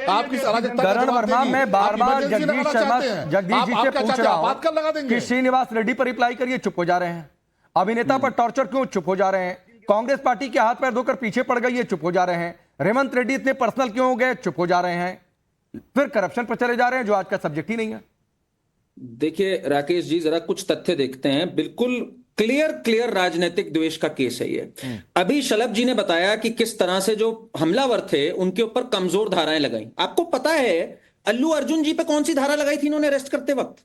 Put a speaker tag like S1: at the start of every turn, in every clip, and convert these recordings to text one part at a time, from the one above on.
S1: आपकी अराजकता का
S2: करण
S1: जवाब
S2: वर्मा,
S1: देगी।
S2: मैं बार
S1: आप
S2: बार
S1: इमरजेंसी
S2: जगदीश
S1: लगाना
S2: शर्मा
S1: चाहते हैं।
S2: जगदीश जी
S1: आप
S2: से
S1: क्या
S2: पूछ
S1: चाहते
S2: रहा
S1: हैं? बात कर लगा
S2: हूं
S1: देंगे।
S2: कि श्रीनिवास रेड्डी पर रिप्लाई करिए, चुप हो जा रहे हैं। अभिनेता पर टॉर्चर क्यों, चुप हो जा रहे हैं। कांग्रेस पार्टी के हाथ पैर धोकर पीछे पड़ गई है, चुप हो जा रहे हैं। रेवंत रेड्डी इतने पर्सनल क्यों हो गए, चुप हो जा रहे हैं। फिर करप्शन पर चले जा रहे हैं, जो आज का सब्जेक्ट ही नहीं है।
S3: देखिए राकेश जी, जरा कुछ तथ्य देखते हैं। बिल्कुल क्लियर राजनीतिक द्वेष का केस है ये। अभी शलभ जी ने बताया कि किस तरह से जो हमलावर थे उनके ऊपर कमजोर धाराएं लगाई। आपको पता है अल्लू अर्जुन जी पे कौन सी धारा लगाई थी इन्होंने अरेस्ट करते वक्त?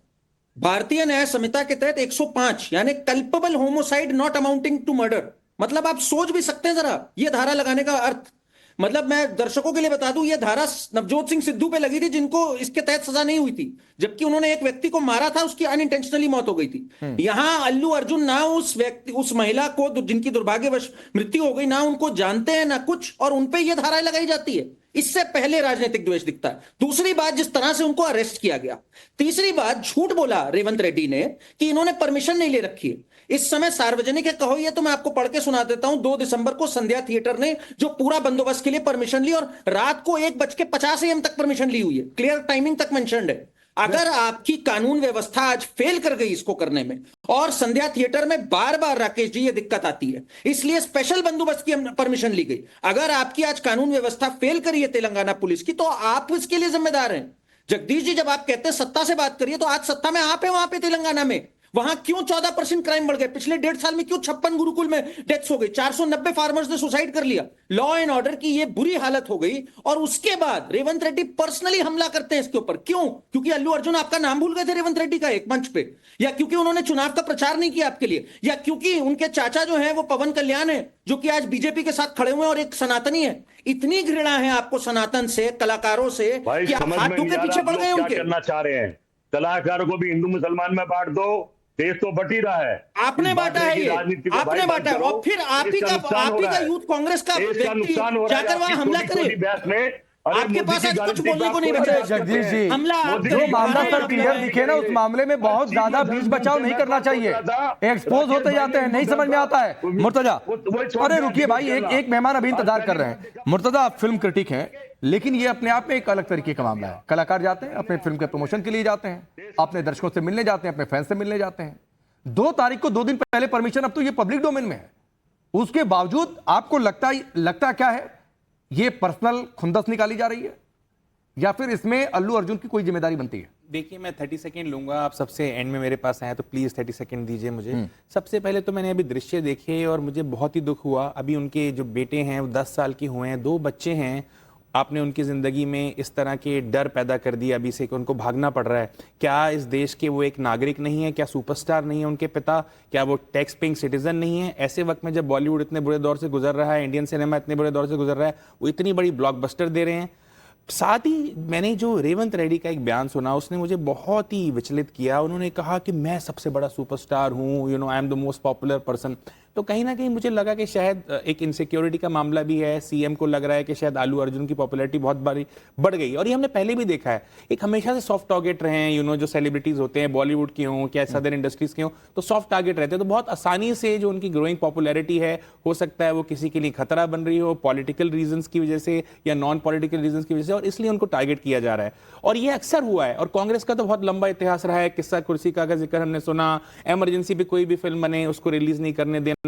S3: भारतीय न्याय संहिता के तहत 105, यानी culpable homicide not amounting to murder. मतलब आप सोच भी सकते हैं जरा ये धारा लगाने का अर्थ। मतलब मैं दर्शकों के लिए बता दूं, ये धारा नवजोत सिंह सिद्धू पे लगी थी जिनको इसके तहत सजा नहीं हुई थी, जबकि उन्होंने एक व्यक्ति को मारा था, उसकी अनइंटेंशनली मौत हो गई थी। यहां अल्लू अर्जुन ना उस व्यक्ति, उस महिला को जिनकी दुर्भाग्यवश मृत्यु हो गई, ना उनको जानते हैं ना कुछ, और उनपे ये धाराएं लगाई जाती है। इससे पहले राजनीतिक द्वेष दिखता है। दूसरी बात, जिस तरह से उनको अरेस्ट किया गया। तीसरी बात, झूठ बोला रेवंत रेड्डी ने कि इन्होंने परमिशन नहीं ले रखी है। इस समय सार्वजनिक है कहो ये, तो मैं आपको पढ़ के सुना देता हूं। 2 दिसंबर को संध्या थिएटर ने जो पूरा बंदोबस्त के लिए परमिशन ली, और रात को 1:50 AM तक परमिशन ली हुई है। क्लियर टाइमिंग तक मेंशन्ड है। अगर आपकी कानून व्यवस्था आज फेल कर गई इसको करने में, और संध्या थिएटर में बार बार राकेश जी ये दिक्कत आती है, इसलिए स्पेशल बंदोबस्त की परमिशन ली गई। अगर आपकी आज कानून व्यवस्था फेल करी है तेलंगाना पुलिस की, तो आप इसके लिए जिम्मेदार हैं। जगदीश जी, जब आप कहते हैं सत्ता से बात करिए, तो आज सत्ता में आप है वहां पे तेलंगाना में। वहां क्यों 14% क्राइम बढ़ गए? पिछले 1.5 साल में क्यों 56 गुरुकुल में डेथ्स हो गई? 490 फार्मर्स ने सुसाइड कर लिया। लॉ एंड ऑर्डर की ये बुरी हालत हो गई, और उसके बाद रेवंत रेड्डी पर्सनली हमला करते हैं इसके ऊपर। क्यों? क्योंकि अल्लू अर्जुन आपका नाम भूल गए थे रेवंत रेड्डी का एक मंच पे, या क्योंकि उन्होंने चुनाव का प्रचार नहीं किया आपके लिए, या क्योंकि उनके चाचा जो है वो पवन कल्याण है, जो कि आज बीजेपी के साथ खड़े हुए हैं और एक सनातनी है। इतनी घृणा है आपको सनातन से, कलाकारों से, कि आप हाथों के पीछे पड़ गए उनके।
S4: करना चाह रहे हैं कलाकारों को भी हिंदू मुसलमान में बांट दो, देश तो बट ही रहा है।
S3: आपने बांटा है ये, आपने बांटा है, और फिर आप ही का यूथ कांग्रेस का व्यक्ति जाकर वहां हमला करे। आपके पास आज कुछ बोलने को नहीं बचा।
S2: जगदीश जी,
S3: हमला
S2: जो मामला सर क्लियर दिखे ना, उस मामले में बहुत ज्यादा बीच बचाव नहीं करना चाहिए। एक्सपोज होते जाते हैं, नहीं समझ में आता है। मुर्तजा, अरे रुकिए भाई, एक मेहमान अभी इंतजार कर रहे हैं। मुर्तजा, आप फिल्म क्रिटिक हैं, लेकिन ये अपने आप में एक अलग तरीके का मामला है। कलाकार जाते हैं, अपने फिल्म के प्रमोशन के लिए जाते हैं, अपने दर्शकों से मिलने जाते हैं, अपने फैंस से मिलने जाते हैं। 2 तारीख को 2 दिन पहले परमिशन, अब तो ये पब्लिक डोमेन में है। उसके बावजूद आपको लगता क्या है, ये पर्सनल खुंदस निकाली जा रही है, या फिर इसमें अल्लू अर्जुन की कोई जिम्मेदारी बनती है?
S5: देखिए, मैं 30 सेकंड लूंगा, आप सबसे एंड में मेरे पास आए तो प्लीज 30 सेकंड दीजिए मुझे। सबसे पहले तो मैंने अभी दृश्य देखे और मुझे बहुत ही दुख हुआ। अभी उनके जो बेटे हैं वो 10 साल के हुए हैं, 2 बच्चे हैं। आपने उनकी जिंदगी में इस तरह के डर पैदा कर दिया अभी से कि उनको भागना पड़ रहा है। क्या इस देश के वो एक नागरिक नहीं है? क्या सुपरस्टार नहीं है उनके पिता? क्या वो टैक्स पेइंग सिटीजन नहीं है? ऐसे वक्त में जब बॉलीवुड इतने बुरे दौर से गुजर रहा है, इंडियन सिनेमा इतने बुरे दौर से गुजर रहा है, वो इतनी बड़ी ब्लॉकबस्टर दे रहे हैं। साथ ही मैंने जो रेवंत रेड्डी का एक बयान सुना, उसने मुझे बहुत ही विचलित किया। उन्होंने कहा कि मैं सबसे बड़ा सुपरस्टार हूं, I am the most popular person. तो कहीं ना कहीं मुझे लगा कि शायद एक इनसिक्योरिटी का मामला भी है। सीएम को लग रहा है कि शायद अल्लू अर्जुन की पॉपुलैरिटी बहुत बड़ी बढ़ गई, और ये हमने पहले भी देखा है। एक हमेशा से सॉफ्ट टारगेट रहे हैं, जो सेलिब्रिटीज होते हैं, बॉलीवुड के हों क्या सदर इंडस्ट्रीज के हों, तो सॉफ्ट टारगेट रहते हैं। तो बहुत आसानी से जो उनकी ग्रोइंग पॉपुलैरिटी है, हो सकता है वो किसी के लिए खतरा बन रही हो, पॉलिटिकल रीजंस की वजह से या नॉन पॉलिटिकल रीजंस की वजह से, और इसलिए उनको टारगेट किया जा रहा है। और ये अक्सर हुआ है, और कांग्रेस का तो बहुत लंबा इतिहास रहा है। किस्सा कुर्सी का जिक्र हमने सुना, इमरजेंसी पे कोई भी फिल्म बने उसको रिलीज नहीं करने देना,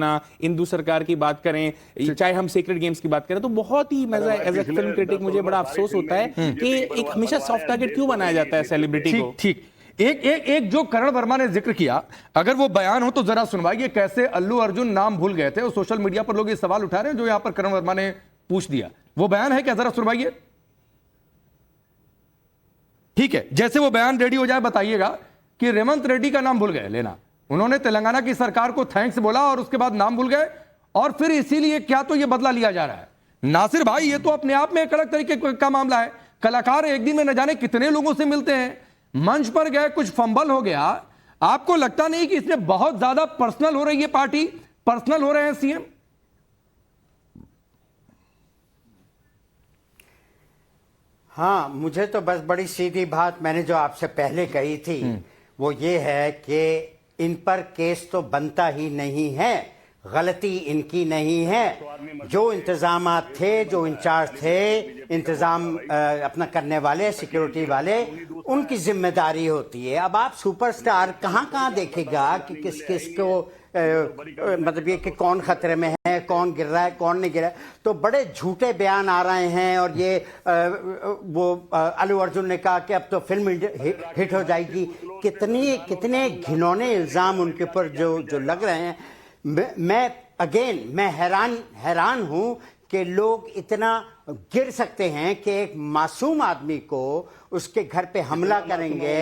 S5: हिंदू सरकार की बात करें, चाहे हम सीक्रेट गेम्स की बात करें, तो बहुत ही मजा, एज ए फिल्म क्रिटिक मुझे बड़ा अफसोस होता है कि एक हमेशा सॉफ्ट टारगेट क्यों बनाया जाता है सेलिब्रिटी को।
S2: ठीक, एक जो करण वर्मा ने जिक्र किया, अगर वो बयान हो तो जरा सुनवाइए, कैसे अल्लू अर्जुन नाम भूल गए थे। और सोशल मीडिया पर लोग ये सवाल उठा रहे हैं जो यहां पर करण वर्मा ने पूछ दिया। वो बयान है क्या, जरा सुनवाइए। ठीक है, जैसे वो बयान रेडी हो जाए बताइएगा कि रेवंत रेड्डी का नाम भूल गए लेना। उन्होंने तेलंगाना की सरकार को थैंक्स बोला और उसके बाद नाम भूल गए, और फिर इसीलिए क्या तो ये बदला लिया जा रहा है। नासिर भाई, ये तो अपने आप में एक अलग तरीके का मामला है। कलाकार एक दिन में न जाने कितने लोगों से मिलते हैं, मंच पर गए, कुछ फंबल हो गया। आपको लगता नहीं कि इसमें बहुत ज्यादा पर्सनल हो रही है पार्टी, पर्सनल हो रहे हैं सीएम?
S6: हाँ, मुझे तो बस बड़ी सीधी बात मैंने जो आपसे पहले कही थी वो ये है कि इन पर केस तो बनता ही नहीं है। गलती इनकी नहीं है। जो इंतजामात थे, जो इंचार्ज थे, इंतजाम अपना करने वाले, सिक्योरिटी वाले, उनकी जिम्मेदारी होती है। अब आप सुपरस्टार कहाँ कहाँ देखेगा कि किस किस को मतलब ये कि कौन खतरे में है, कौन गिर रहा है, कौन नहीं गिर रहा है। तो बड़े झूठे बयान आ रहे हैं। और ये वो अल्लू अर्जुन ने कहा कि अब तो फिल्म हिट हो जाएगी। कितने घिनौने इल्जाम उनके ऊपर जो लग रहे हैं। मैं हैरान हूं कि लोग इतना गिर सकते हैं कि एक मासूम आदमी को उसके घर पे हमला करेंगे,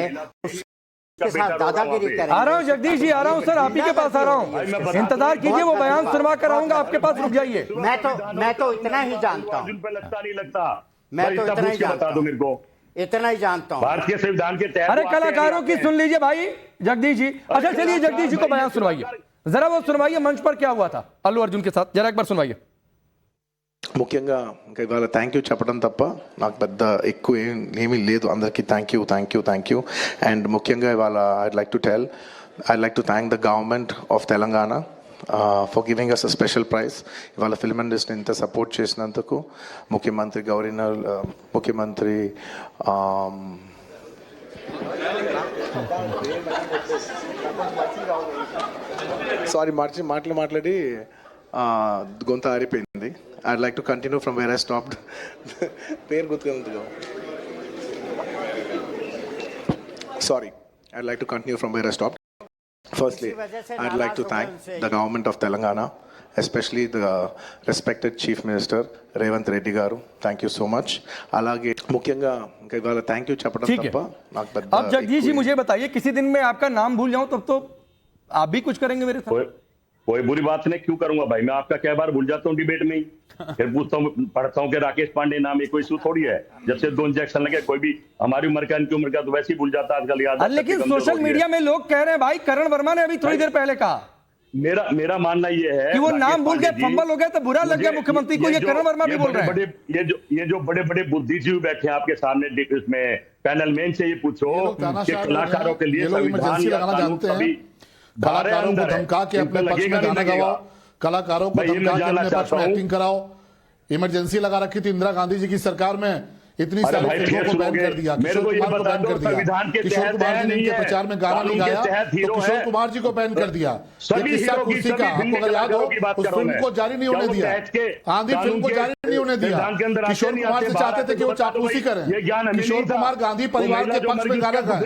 S6: उसके साथ दादागिरी करेंगे।
S2: आ रहा हूँ जगदीश जी, आ रहा हूँ सर, आप ही के पास आ रहा हूँ। इंतजार कीजिए, वो बयान सुनवा कर आऊंगा आपके पास, रुक जाइए।
S6: मैं तो इतना ही जानता हूँ,
S4: लगता नहीं लगता,
S6: मैं तो इतना ही जानता हूँ,
S4: मेरे को
S6: इतना ही जानता हूँ।
S4: भारतीय संविधान के तहत
S2: अरे कलाकारों की सुन लीजिए भाई जगदीश जी। अच्छा चलिए जगदीश जी को बयान सुनवाइए जरा, वो सुनवाइए मंच पर क्या हुआ था अल्लू अर्जुन के साथ, जरा एक बार सुनवाइए।
S1: ముఖ్యంగా ఇంకా ఇవాళ థ్యాంక్ యూ చెప్పడం తప్ప నాకు పెద్ద ఎక్కువ ఏమీ లేదు. అందరికీ థ్యాంక్ యూ. అండ్ ముఖ్యంగా ఇవాళ I'd like to thank the government of Telangana for giving us a special prize. ఇవాళ ఫిల్మ్ ఇండస్ట్రీ ఇంత సపోర్ట్ చేసినందుకు ముఖ్యమంత్రి గవర్నర్, ముఖ్యమంత్రి సారీ మాట్లాడి గొంత ఆరిపోయింది. I'd like to continue from where I stopped. Sorry, I'd like to continue from where I stopped. Firstly, I'd like to thank the government of Telangana, especially the respected Chief Minister Revanth Reddy garu. Thank you so much. అలాగే ముఖ్యంగా ఇంకా ఇవాళ thank you చెప్పడం
S2: ठीक है।
S1: తప్ప నాకు పెద్ద
S2: अब जगदीश जी मुझे बताइए, किसी दिन मैं आपका नाम भूल जाऊं तब तो आप भी कुछ करेंगे मेरे साथ?
S4: कोई बुरी बात नहीं, क्यों करूंगा भाई, मैं आपका कई बार भूल जाता हूँ डिबेट में ही। फिर पूछता हूँ, पढ़ता हूँ कि राकेश पांडे नाम है, कोई इशू थोड़ी है। जब से 2 इंजेक्शन लगे, कोई भी हमारी उम्र का, इनकी उम्र का तो वैसे ही भूल जाता है आजकल। याद
S2: लेकिन सोशल मीडिया में लोग कह रहे हैं भाई, करण वर्मा ने अभी थोड़ी देर पहले कहा,
S4: मेरा मानना ये है
S2: कि वो नाम भूल गए, फंबल हो गया तो बुरा लग गया मुख्यमंत्री को। ये करण वर्मा भी बोल रहे हैं।
S4: ये जो बड़े बड़े बुद्धिजीवी बैठे हैं आपके सामने इसमें पैनल में, इनसे ये पूछो कि कलाकारों के लिए
S7: इमरजेंसी लगाना जानते हैं। कलाकारों को धमका के अपने पक्ष में गाना गवाओ, कलाकारों को धमका के अपने पक्ष में एक्टिंग कराओ। इमरजेंसी लगा रखी थी इंदिरा गांधी जी की सरकार में, इतनी सारी फिल्मों को बैन कर दिया, किशोर कुमार को बैन कर दिया, किशोर कुमार जी ने इनके प्रचार में गाना नहीं गाया तो किशोर कुमार जी को बैन कर दिया। ये किस्सा कुर्सी का आपको अगर याद हो, उस फिल्म को जारी नहीं होने दिया, आंधी फिल्म को जारी नहीं होने दिया। किशोर कुमार से चाहते थे कि वो चापलूसी करें, किशोर कुमार गांधी परिवार के पक्ष में गाना गाए,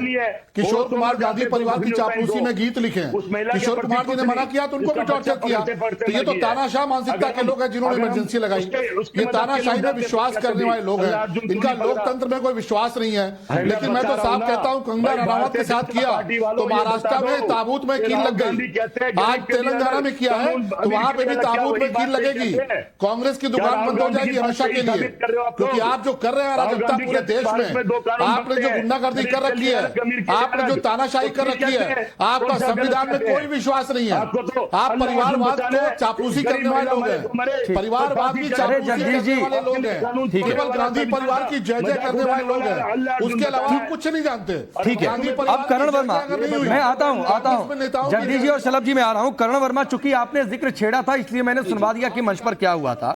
S7: किशोर कुमार गांधी परिवार की चापलूसी में गीत लिखे, किशोर कुमार जी ने मना किया तो उनको भी टॉर्चर किया। तो ये तो तानाशाह मानसिकता के लोग हैं जिन्होंने इमरजेंसी लगाई। ये तानाशाही में विश्वास करने वाले लोग हैं, इनका लोकतंत्र में कोई विश्वास नहीं है। लेकिन मैं तो साफ कहता हूं, कंगना रनावत के साथ किया तो महाराष्ट्र में ताबूत में कील लग गई, आज तेलंगाना में किया है तो वहां पे भी ताबूत में कील लगेगी। कांग्रेस की दुकान बंद हो जाएगी हमेशा के लिए, क्योंकि आप जो कर रहे हैं अराजकता पूरे देश में, आपने जो गुंडागर्दी कर रखी है, आपने जो तानाशाही कर रखी है, आपका संविधान में कोई विश्वास नहीं है। आप परिवारवाद को चापलूसी करने वाले लोग हैं, परिवारवाद की चापलूसी करने वाले लोग हैं, केवल गांधी परिवार की जय जय करने वाले लोग हैं, उसके अलावा आप कुछ नहीं जानते।
S2: ठीक है, अब करण वर्मा, मैं आता हूं जगदीश जी और शलभ जी, मैं आ रहा हूं। करण वर्मा, चूंकि आपने जिक्र छेड़ा था इसलिए मैंने सुनवा दिया कि मंच पर क्या हुआ था।